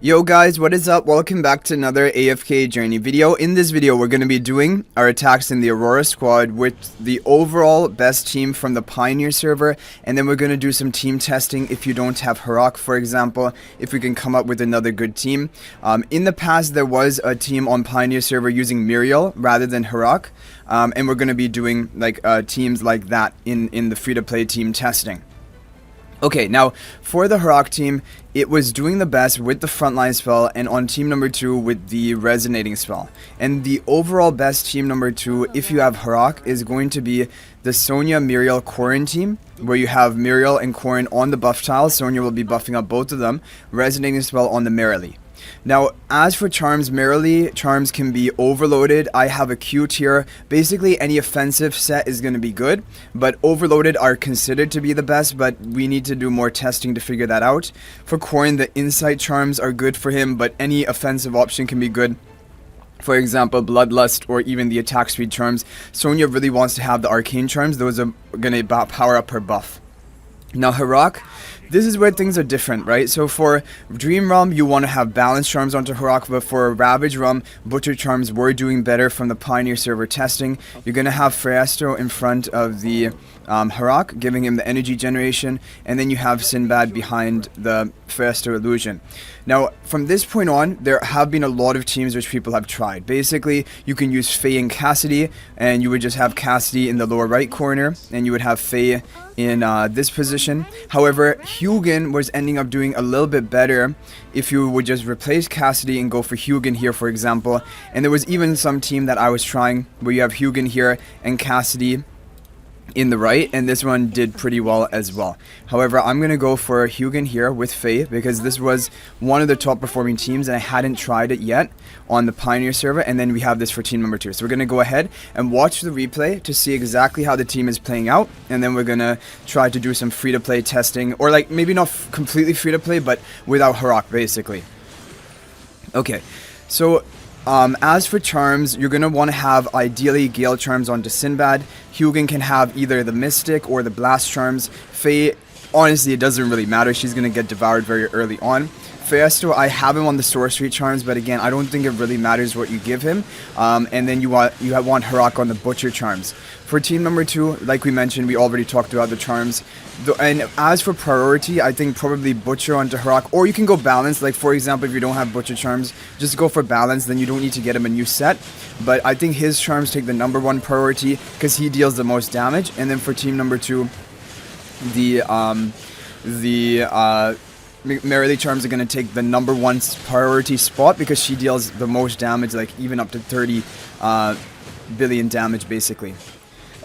Yo guys, what is up? Welcome back to another AFK journey video. In this video, we're going to be doing our attacks in the Aurora squad with the overall best team from the Pioneer server, and then we're going to do some team testing if you don't have Harak, for example, if we can come up with another good team. In the past, there was a team on Pioneer server using Mirael rather than Harak, and we're going to be doing like teams like that in the free-to-play team testing. Okay, now for the Harak team, it was doing the best with the frontline spell, and on team number 2 with the resonating spell. And the overall best team number 2, if you have Harak, is going to be the Sonya Mirael Corrin team, where you have Mirael and Corrin on the buff tile. Sonya will be buffing up both of them. Resonating spell on the Mirael. Now, as for charms, Mirael charms can be overloaded. I have a Q tier. Basically, any offensive set is going to be good, but overloaded are considered to be the best, but we need to do more testing to figure that out. For Corrin, the insight charms are good for him, but any offensive option can be good. For example, Bloodlust or even the attack speed charms. Sonya really wants to have the arcane charms. Those are going to power up her buff. Now, Harak, this is where things are different, right? So for Dream Realm, you want to have balanced charms onto Harak, but for Ravaged Realm, Butcher charms were doing better from the Pioneer server testing. You're going to have Freyasto in front of the Harak, giving him the energy generation, and then you have Sinbad behind the Freyasto illusion. Now, from this point on, there have been a lot of teams which people have tried. Basically, you can use Fay and Cassadee, and you would just have Cassadee in the lower right corner, and you would have Fay in this position. However, Hugin was ending up doing a little bit better if you would just replace Cassadee and go for Hugin here, for example. And there was even some team that I was trying where you have Hugin here and Cassadee in the right, and this one did pretty well as well. However, I'm going to go for Hugin here with Fay because this was one of the top performing teams and I hadn't tried it yet on the Pioneer server, and then we have this for team number 2. So we're going to go ahead and watch the replay to see exactly how the team is playing out, and then we're going to try to do some free-to-play testing, or like maybe not completely free-to-play, but without Harak basically. Okay, so as for charms, you're going to want to have ideally Gale charms onto Sinbad. Hugin can have either the Mystic or the Blast charms. Fay, honestly, it doesn't really matter. She's going to get devoured very early on. Freyasto, I have him on the sorcery charms, but again, I don't think it really matters what you give him. And then you want Harak on the Butcher charms. For team number 2, like we mentioned, we already talked about the charms. And as for priority, I think probably Butcher onto Harak, or you can go balance. Like for example, if you don't have Butcher charms, just go for balance, then you don't need to get him a new set. But I think his charms take the number 1 priority because he deals the most damage. And then for team number 2, the Mirael charms are going to take the number 1 priority spot because she deals the most damage, like even up to 30 billion damage basically.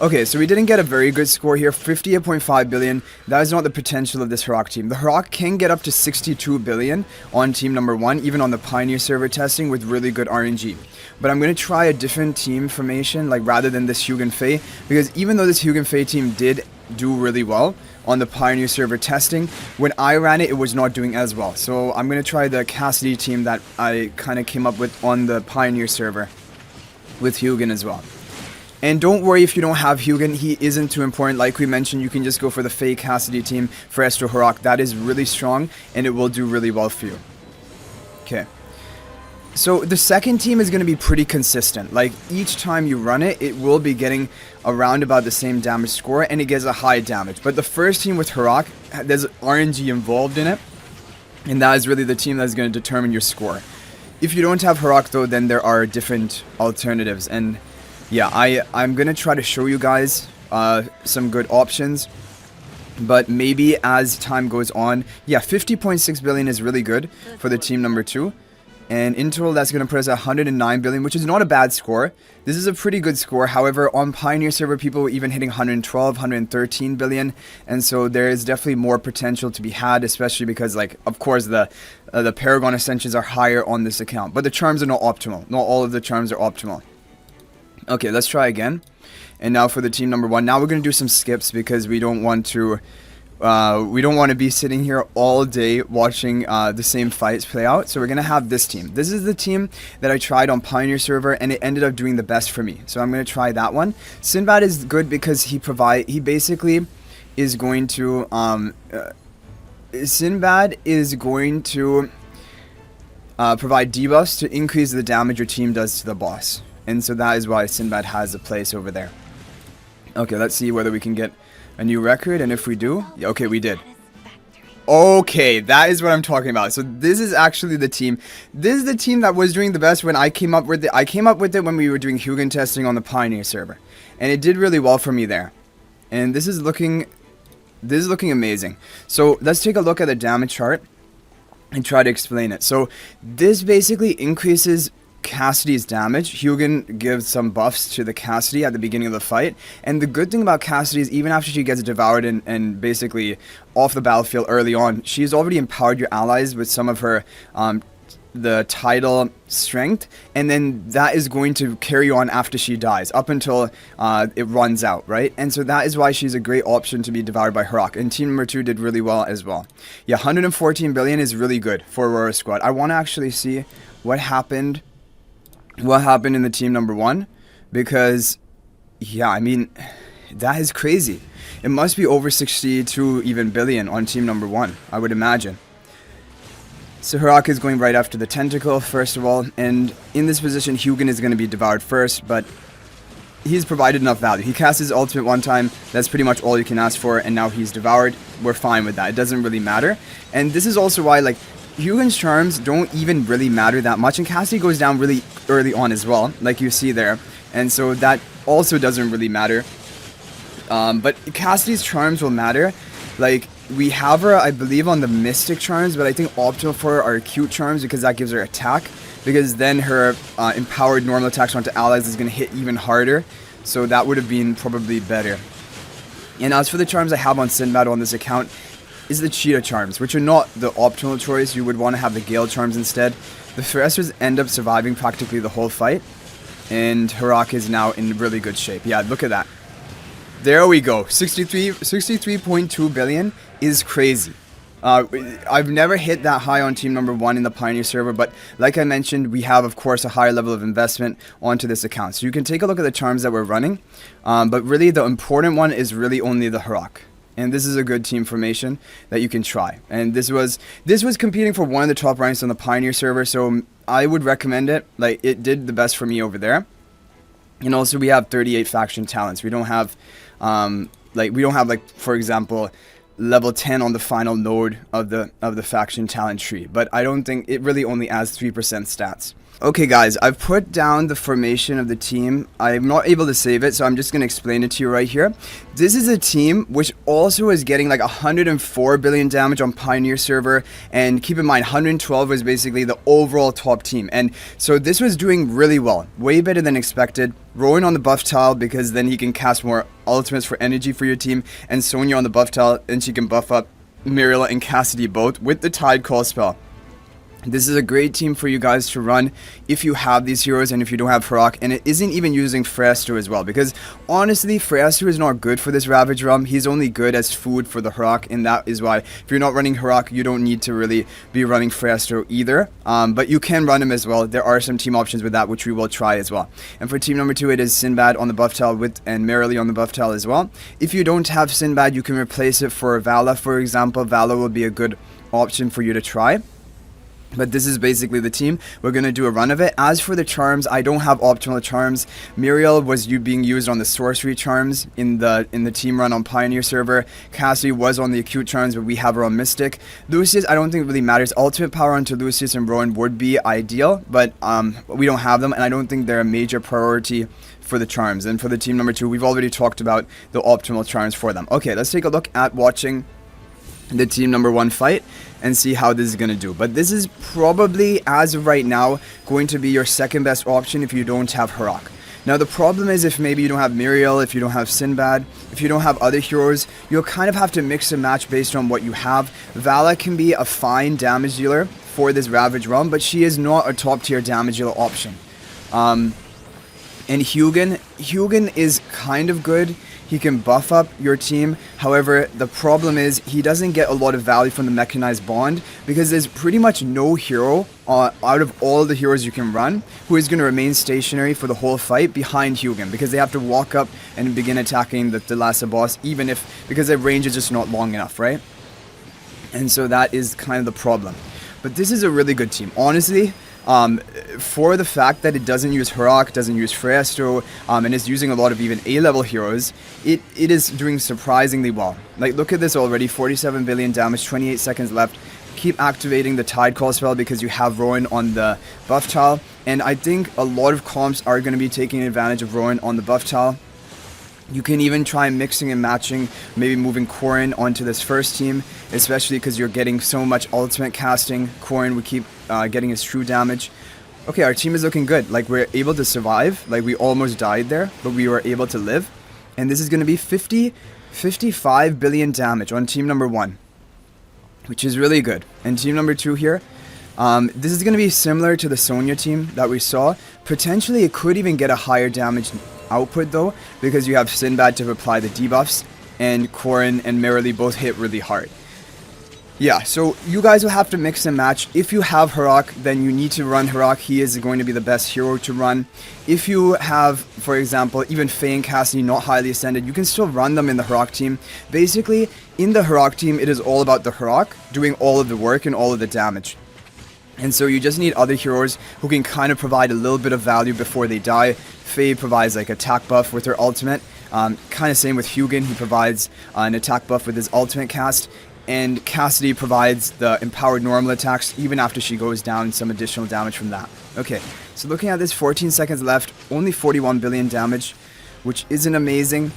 Okay, so we didn't get a very good score here, 58.5 billion. That is not the potential of this Harak team. The Harak can get up to 62 billion on team number 1, even on the Pioneer server testing with really good RNG. But I'm going to try a different team formation, like rather than this Hugin Fay, because even though this Hugin Fay team did do really well on the Pioneer server testing, when I ran it, it was not doing as well. So I'm going to try the Cassadee team that I kind of came up with on the Pioneer server with Hugin as well. And don't worry if you don't have Hugin, he isn't too important. Like we mentioned, you can just go for the Fay Cassadee team for Estro Harak. That is really strong and it will do really well for you. Okay. So the second team is going to be pretty consistent. Like each time you run it, it will be getting around about the same damage score and it gets a high damage. But the first team with Harak, there's RNG involved in it. And that is really the team that's going to determine your score. If you don't have Harak though, then there are different alternatives. And yeah, I'm going to try to show you guys some good options. But maybe as time goes on, yeah, 50.6 billion is really good for the team number 2. And in total, that's going to put us at 109 billion, which is not a bad score. This is a pretty good score. However, on Pioneer server, people were even hitting 112, 113 billion. And so there is definitely more potential to be had, especially because, like, of course, the Paragon Ascensions are higher on this account. But the charms are not optimal. Not all of the charms are optimal. Okay, let's try again. And now for the team number 1. Now we're going to do some skips because we don't want to be sitting here all day watching the same fights play out. So we're going to have this team. This is the team that I tried on Pioneer server and it ended up doing the best for me. So I'm going to try that one. Sinbad is good because he basically is going to Sinbad is going to provide debuffs to increase the damage your team does to the boss. And so that is why Sinbad has a place over there. Okay, let's see whether we can get a new record, and if we do, okay, we did. Okay, that is what I'm talking about. So this is actually the team. This is the team that was doing the best when I came up with it. I came up with it when we were doing Hugin testing on the Pioneer server, and it did really well for me there. And this is looking amazing. So let's take a look at the damage chart and try to explain it. So this basically increases Cassadee's damage. Hugin gives some buffs to the Cassadee at the beginning of the fight, and the good thing about Cassadee is even after she gets devoured and basically off the battlefield early on, she's already empowered your allies with some of her the tidal strength, and then that is going to carry on after she dies up until it runs out, right? And so that is why she's a great option to be devoured by Herok, and team number 2 did really well as well. Yeah, 114 billion is really good for Aurora squad. I want to actually see what happened in the team number 1, because yeah, I mean, that is crazy. It must be over 62 even billion on team number 1, I would imagine. So Herok is going right after the tentacle first of all, and in this position Hugin is going to be devoured first, but he's provided enough value. He casts his ultimate one time, that's pretty much all you can ask for, and now he's devoured. We're fine with that, it doesn't really matter. And this is also why, like, Hugin's charms don't even really matter that much, and Cassadee goes down really early on as well, like you see there, and so that also doesn't really matter. But Cassadee's charms will matter. Like, we have her, I believe, on the Mystic charms, but I think optimal for her are acute charms, because that gives her attack, because then her empowered normal attacks onto allies is going to hit even harder, so that would have been probably better. And as for the charms I have on Sinbad on this account, is the Cheetah charms, which are not the optimal choice. You would want to have the Gale charms instead. The Thrusters end up surviving practically the whole fight, and Herok is now in really good shape. Yeah, look at that. There we go. 63.2 billion is crazy. I've never hit that high on team number 1 in the Pioneer server, but like I mentioned, we have, of course, a higher level of investment onto this account. So you can take a look at the charms that we're running, but really the important one is really only the Herok. And this is a good team formation that you can try. And this was competing for one of the top ranks on the Pioneer server, so I would recommend it. Like, it did the best for me over there. And also we have 38 faction talents. We don't have like, for example, level 10 on the final node of the faction talent tree. But I don't think it really only adds 3% stats. Okay guys, I've put down the formation of the team. I'm not able to save it, so I'm just going to explain it to you right here. This is a team which also is getting like 104 billion damage on Pioneer server, and keep in mind 112 was basically the overall top team, and so this was doing really well, way better than expected. Rowan on the buff tile, because then he can cast more ultimates for energy for your team, and Sonya on the buff tile, and she can buff up Mirael and Cassadee both with the Tide Call spell. This is a great team for you guys to run if you have these heroes and if you don't have Herok, and it isn't even using Freyaster as well, because honestly Freyaster is not good for this Ravaged Realm. He's only good as food for the Herok, and that is why if you're not running Herok, you don't need to really be running Freyaster either, but you can run him as well. There are some team options with that which we will try as well. And for team number 2, it is Sinbad on the buff tile and Mirael on the buff tile as well. If you don't have Sinbad, you can replace it for Vala, for example. Vala will be a good option for you to try. But this is basically the team. We're going to do a run of it. As for the charms, I don't have optimal charms. Mirael was being used on the sorcery charms in the team run on Pioneer server. Cassadee was on the acute charms, but we have her on Mystic. Lucius, I don't think it really matters. Ultimate power onto Lucius and Rowan would be ideal, but we don't have them, and I don't think they're a major priority for the charms. And for the team number 2, we've already talked about the optimal charms for them. Okay, let's take a look at watching the team number 1 fight and see how this is going to do. But this is probably, as of right now, going to be your second best option if you don't have Herok. Now the problem is, if maybe you don't have Mirael, if you don't have Sinbad, if you don't have other heroes, you'll kind of have to mix and match based on what you have. Vala can be a fine damage dealer for this Ravaged Realm, but she is not a top tier damage dealer option. And Hugin is kind of good. He can buff up your team. However, the problem is he doesn't get a lot of value from the mechanized bond, because there's pretty much no hero out of all the heroes you can run who is going to remain stationary for the whole fight behind Hugin, because they have to walk up and begin attacking the Thalassa boss, because their range is just not long enough, right? And so that is kind of the problem. But this is a really good team, honestly. For the fact that it doesn't use Heroic, doesn't use Fresto, and is using a lot of even A-level heroes, it is doing surprisingly well. Like, look at this already, 47 billion damage, 28 seconds left. Keep activating the Tide Call spell because you have Rowan on the buff tile, and I think a lot of comps are going to be taking advantage of Rowan on the buff tile. You can even try mixing and matching, maybe moving Corrin onto this first team, especially because you're getting so much ultimate casting. Corrin would keep getting his true damage. Okay, our team is looking good. Like, we're able to survive. Like, we almost died there, but we were able to live. And this is going to be 55 billion damage on team number 1, which is really good. And team number 2 here, this is going to be similar to the Sonya team that we saw. Potentially, it could even get a higher damage output though, because you have Sinbad to apply the debuffs, and Corrin and Mirael both hit really hard. Yeah, so you guys will have to mix and match. If you have Heroic, then you need to run Heroic. He is going to be the best hero to run. If you have, for example, even Fay and Cassadee not highly ascended, you can still run them in the Heroic team. Basically, in the Heroic team, it is all about the Heroic doing all of the work and all of the damage. And so you just need other heroes who can kind of provide a little bit of value before they die. Fay provides like attack buff with her ultimate. Kind of same with Hugin, he provides an attack buff with his ultimate cast. And Cassadee provides the empowered normal attacks even after she goes down, some additional damage from that. Okay, so looking at this, 14 seconds left, only 41 billion damage, which isn't amazing.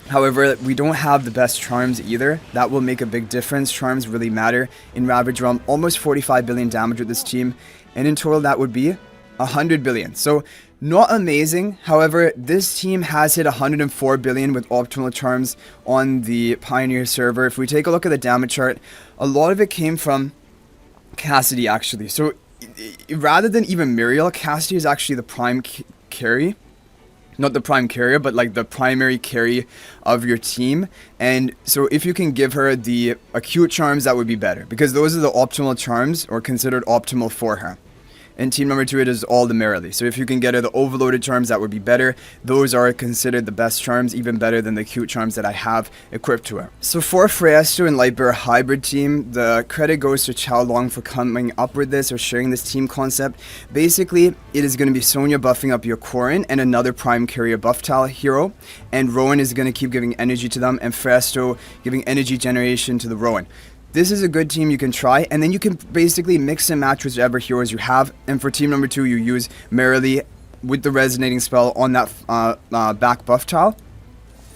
However, we don't have the best charms either. That will make a big difference. Charms really matter. In Ravaged Realm, almost 45 billion damage with this team. And in total, that would be 100 billion. So, not amazing. However, this team has hit 104 billion with optimal charms on the Pioneer server. If we take a look at the damage chart, a lot of it came from Cassadee, actually. So, rather than even Mirael, Cassadee is actually the prime carry. Not the prime carrier, but like the primary carry of your team. And so if you can give her the acute charms, that would be better, because those are the optimal charms, or considered optimal for her. And team number 2, it is all the Mirael. So if you can get her the overloaded charms, that would be better. Those are considered the best charms, even better than the cute charms that I have equipped to her. So for Fresto and Lightbearer hybrid team, the credit goes to Chow Long for coming up with this, or sharing this team concept. Basically, it is going to be Sonya buffing up your Corrin and another prime carrier buff tile hero. And Rowan is going to keep giving energy to them, and Fresto giving energy generation to the Rowan. This is a good team you can try, and then you can basically mix and match whichever heroes you have. And for team number 2, you use Mirael with the resonating spell on that back buff tile.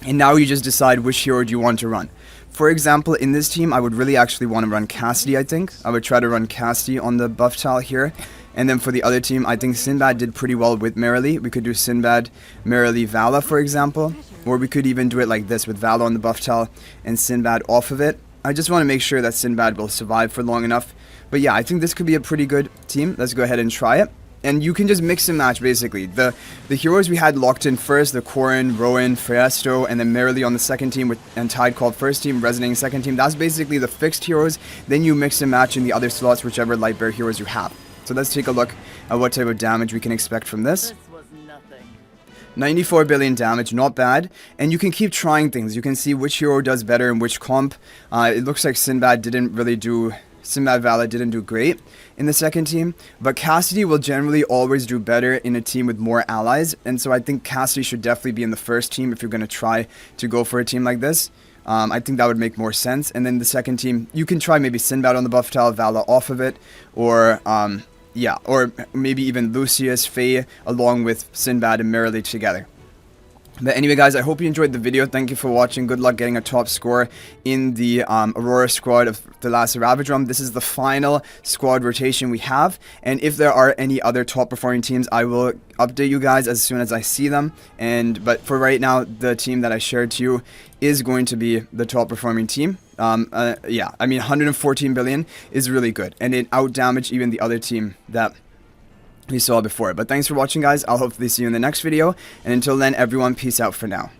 And now you just decide which hero do you want to run. For example, in this team, I would really actually want to run Cassadee, I think. I would try to run Cassadee on the buff tile here. And then for the other team, I think Sinbad did pretty well with Mirael. We could do Sinbad, Mirael, Vala, for example. Or we could even do it like this, with Vala on the buff tile and Sinbad off of it. I just want to make sure that Sinbad will survive for long enough. But yeah, I think this could be a pretty good team. Let's go ahead and try it. And you can just mix and match, basically. The heroes we had locked in first, the Corrin, Rowan, Fresto, and then Mirael on the second team, and Tide called first team, Resonating second team. That's basically the fixed heroes. Then you mix and match in the other slots, whichever Lightbearer heroes you have. So let's take a look at what type of damage we can expect from this. 94 billion damage, not bad. And you can keep trying things. You can see which hero does better in which comp. It looks like Sinbad Vala didn't do great in the second team. But Cassadee will generally always do better in a team with more allies. And so I think Cassadee should definitely be in the first team if you're going to try to go for a team like this. I think that would make more sense. And then the second team, you can try maybe Sinbad on the buff tile, Vala off of it, or yeah, or maybe even Lucius, Fay, along with Sinbad and Mirael together. But anyway, guys, I hope you enjoyed the video. Thank you for watching. Good luck getting a top score in the Aurora squad of Thalassa Ravaged Realm. This is the final squad rotation we have. And if there are any other top performing teams, I will update you guys as soon as I see them. But for right now, the team that I shared to you is going to be the top performing team. Yeah, I mean, 114 billion is really good. And it outdamaged even the other team that we saw before. But thanks for watching, guys. I'll hopefully see you in the next video. And until then, everyone, peace out for now.